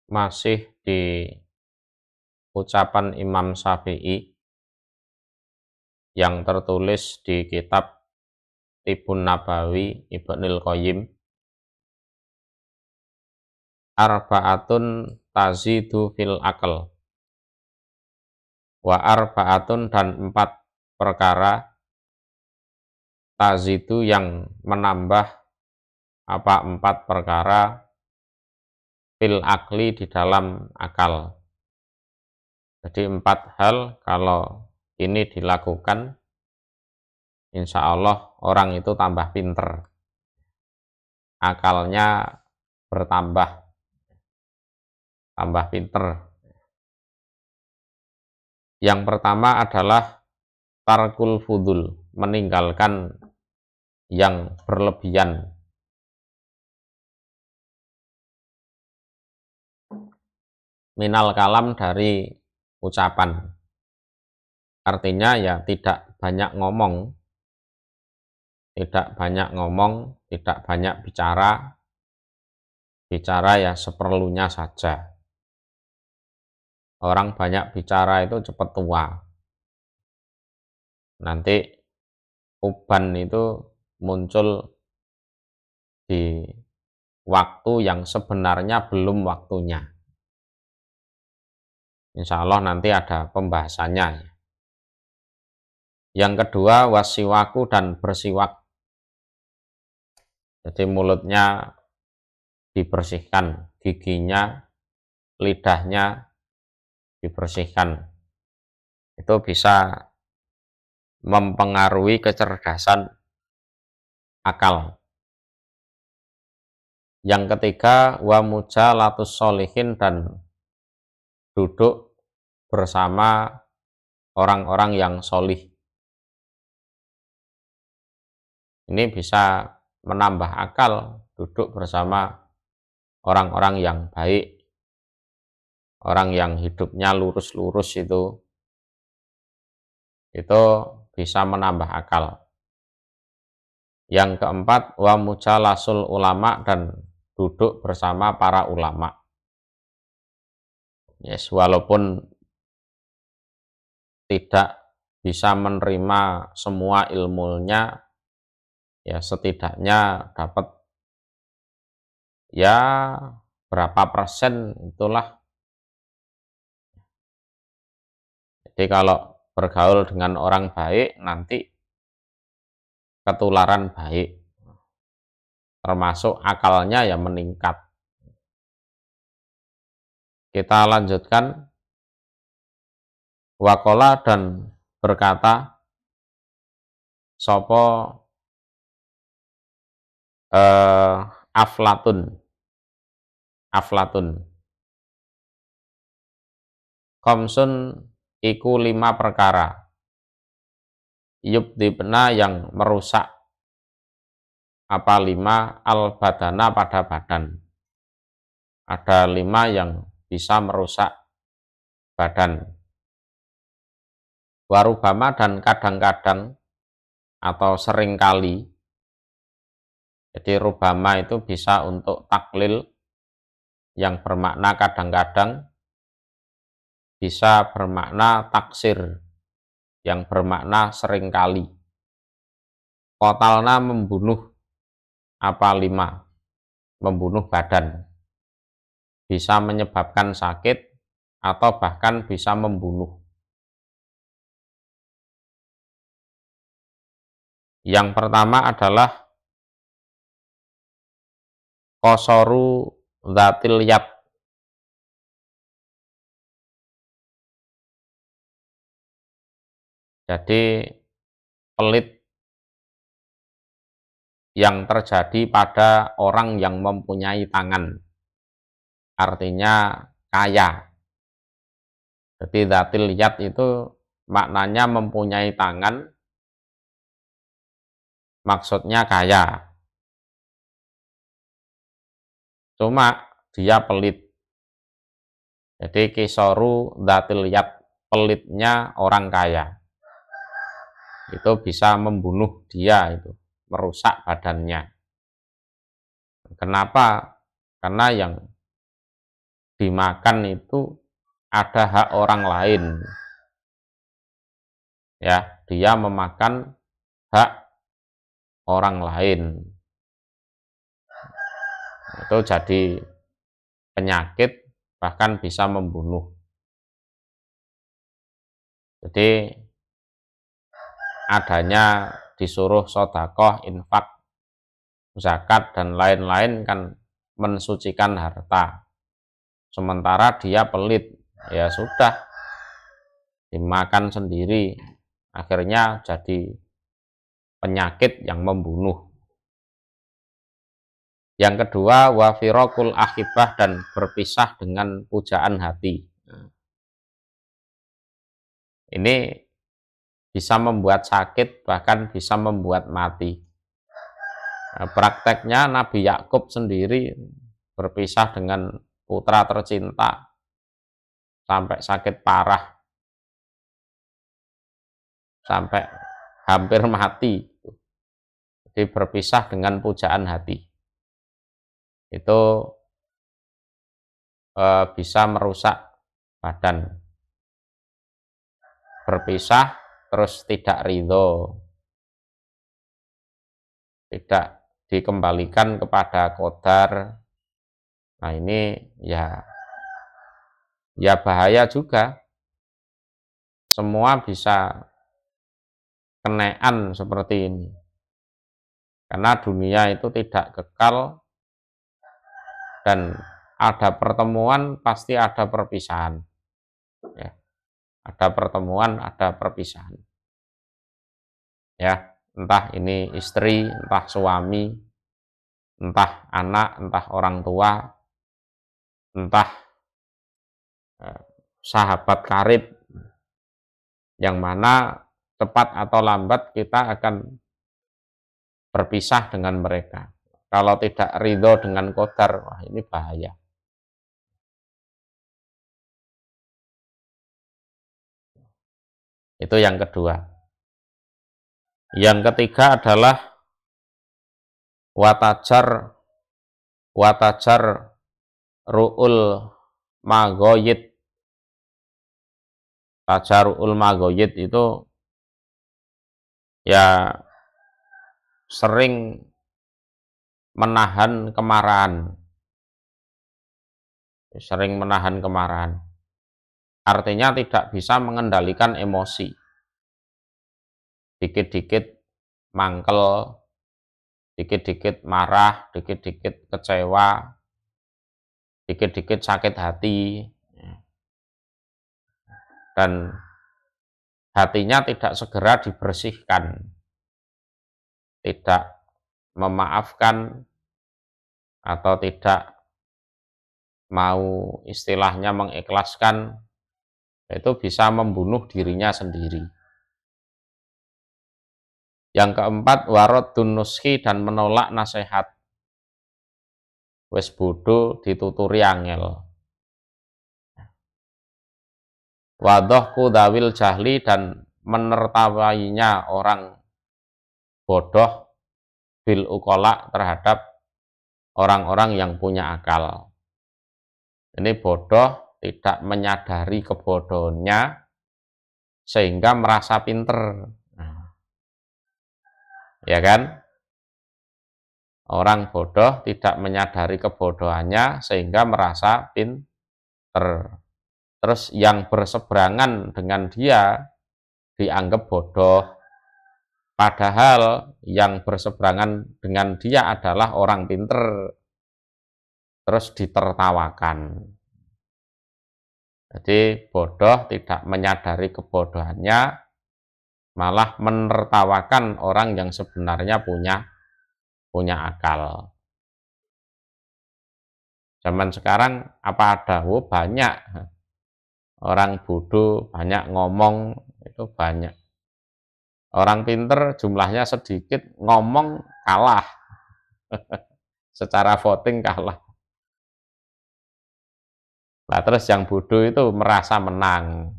Masih di ucapan Imam Syafi'i yang tertulis di kitab Tibun Nabawi Ibnul Qayyim, arba'atun tazidu fil akal, wa arba'atun, dan 4 perkara tazidu yang menambah, 4 perkara fil akli, di dalam akal. Jadi 4 hal kalau ini dilakukan, insya Allah orang itu tambah pinter, akalnya bertambah, tambah pinter. Yang pertama adalah tarkul fudul, meninggalkan yang berlebihan. Minal kalam, dari ucapan. Artinya ya tidak banyak ngomong, tidak banyak bicara, bicara ya seperlunya saja. Orang banyak bicara itu cepat tua. Nanti uban itu muncul di waktu yang sebenarnya belum waktunya. Insya Allah nanti ada pembahasannya. Yang kedua, wasiwaku, dan bersiwak. Jadi mulutnya dibersihkan, giginya, lidahnya dibersihkan. Itu bisa mempengaruhi kecerdasan akal. Yang ketiga, wa mujalatus sholihin, dan duduk bersama orang-orang yang sholih. Ini bisa menambah akal, duduk bersama orang-orang yang baik, orang yang hidupnya lurus-lurus, itu bisa menambah akal. Yang keempat, wa mujalasul ulama, dan duduk bersama para ulama. Yes, walaupun tidak bisa menerima semua ilmunya, ya setidaknya dapat ya berapa persen itulah. Jadi kalau bergaul dengan orang baik, nanti ketularan baik, termasuk akalnya ya meningkat. Kita lanjutkan. Wakola, dan berkata sopo Aflatun, komsun iku 5 perkara, yubdibna, yang merusak, 5 al badana, pada badan. Ada 5 yang bisa merusak badan. Warubama, dan kadang-kadang atau seringkali. Jadi rubama itu bisa untuk taklil, yang bermakna kadang-kadang, bisa bermakna taksir, yang bermakna seringkali. Kotalna, membunuh, 5, membunuh badan. Bisa menyebabkan sakit atau bahkan bisa membunuh. Yang pertama adalah kosoru dzatil yad. Jadi pelit yang terjadi pada orang yang mempunyai tangan. Artinya kaya. Jadi dzatil yad itu maknanya mempunyai tangan, maksudnya kaya. Cuma dia pelit. Jadi kisoru dzatil yad, pelitnya orang kaya. Itu bisa membunuh dia, itu merusak badannya. Kenapa? Karena yang dimakan itu ada hak orang lain. Ya, dia memakan hak orang lain. Itu jadi penyakit, bahkan bisa membunuh. Jadi adanya disuruh sedekah, infak, zakat dan lain-lain kan mensucikan harta. Sementara dia pelit, ya sudah dimakan sendiri, akhirnya jadi penyakit yang membunuh. Yang kedua, wa firaqul akhibah, dan berpisah dengan pujaan hati. Ini bisa membuat sakit, bahkan bisa membuat mati. Nah, prakteknya Nabi Yakub sendiri berpisah dengan putra tercinta sampai sakit parah, sampai hampir mati. Jadi berpisah dengan pujaan hati. Itu bisa merusak badan. Berpisah terus tidak ridho, tidak dikembalikan kepada qadar. Nah ini ya bahaya juga. Semua bisa kenaan seperti ini. Karena dunia itu tidak kekal, dan ada pertemuan pasti ada perpisahan. Ya, ada pertemuan, ada perpisahan. Ya, entah ini istri, entah suami, entah anak, entah orang tua, entah sahabat karib, yang mana cepat atau lambat kita akan berpisah dengan mereka. Kalau tidak ridho dengan qadar, wah ini bahaya. Itu yang kedua. Yang ketiga adalah watajar ru'ul magoyid. Tajaru'ul magoyid itu ya sering menahan kemarahan. Sering menahan kemarahan. Artinya tidak bisa mengendalikan emosi. Dikit-dikit mangkel, dikit-dikit marah, dikit-dikit kecewa, dikit-dikit sakit hati, dan hatinya tidak segera dibersihkan, tidak memaafkan, atau tidak mau istilahnya mengikhlaskan, itu bisa membunuh dirinya sendiri. Yang keempat, waradun nushi, dan menolak nasihat. Wes bodoh dituturi angel. Wadhahku dawil jahli, dan menertawainya orang bodoh bil ukola, terhadap orang-orang yang punya akal. Ini bodoh tidak menyadari kebodohannya sehingga merasa pinter. Ya kan? Orang bodoh tidak menyadari kebodohannya sehingga merasa pinter. Terus yang berseberangan dengan dia dianggap bodoh, padahal yang berseberangan dengan dia adalah orang pinter, terus ditertawakan. Jadi bodoh tidak menyadari kebodohannya, malah menertawakan orang yang sebenarnya punya akal. Zaman sekarang apa ada? Oh, banyak orang bodoh, banyak ngomong, itu banyak. Orang pinter jumlahnya sedikit, ngomong kalah. Secara voting kalah. Nah, terus yang bodoh itu merasa menang.